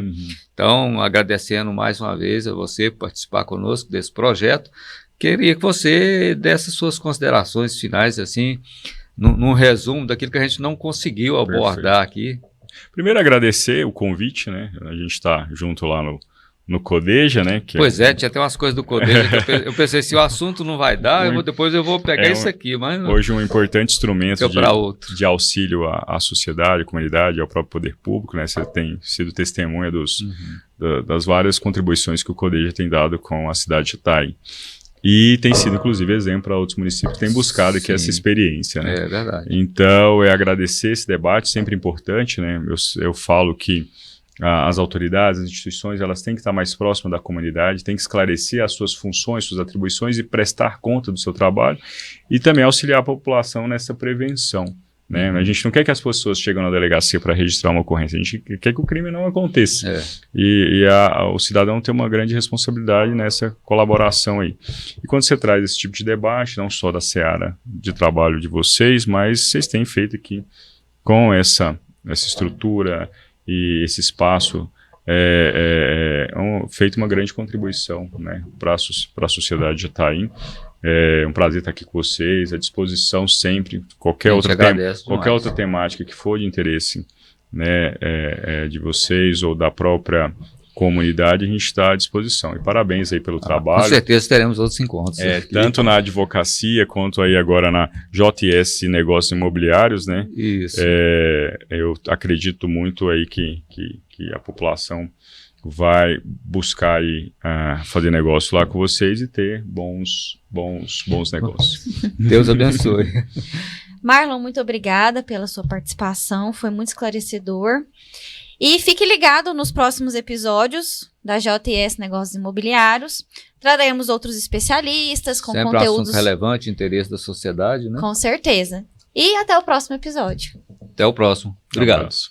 Então, agradecendo mais uma vez a você por participar conosco desse projeto, queria que você desse suas considerações finais, assim, num resumo daquilo que a gente não conseguiu abordar aqui. Primeiro, agradecer o convite, né? A gente está junto lá no Codeja, né? Tinha até umas coisas do Codeja que eu pensei, se o assunto não vai dar, depois eu vou pegar isso aqui. Mas hoje um importante instrumento de auxílio à sociedade, à comunidade, ao próprio poder público, né? Você tem sido testemunha das várias contribuições que o Codeja tem dado com a cidade de Itaim. E tem sido, inclusive, exemplo para outros municípios que têm buscado aqui essa experiência, né? É verdade. Então, agradecer esse debate, sempre importante, né? Eu falo que as autoridades, as instituições, elas têm que estar mais próximas da comunidade, têm que esclarecer as suas funções, suas atribuições e prestar conta do seu trabalho, e também auxiliar a população nessa prevenção. Né? A gente não quer que as pessoas cheguem na delegacia para registrar uma ocorrência, a gente quer que o crime não aconteça. E o cidadão tem uma grande responsabilidade nessa colaboração aí. E quando você traz esse tipo de debate, não só da seara de trabalho de vocês, mas vocês têm feito aqui com essa estrutura e esse espaço, feito uma grande contribuição, né, para a sociedade de Itaim. É um prazer estar aqui com vocês, à disposição sempre, qualquer outra temática que for de interesse, né, de vocês ou da própria comunidade, a gente está à disposição. E parabéns aí pelo trabalho. Com certeza teremos outros encontros. Tanto na advocacia quanto aí agora na JS Negócios Imobiliários, né? Isso. Eu acredito muito aí que a população vai buscar aí, fazer negócio lá com vocês e ter bons negócios. Deus abençoe. Marlon, muito obrigada pela sua participação, foi muito esclarecedor. E fique ligado nos próximos episódios da JS Negócios Imobiliários. Traremos outros especialistas com sempre conteúdos... assunto relevante, interesse da sociedade, né? Com certeza. E até o próximo episódio. Até o próximo. Obrigado. Um abraço.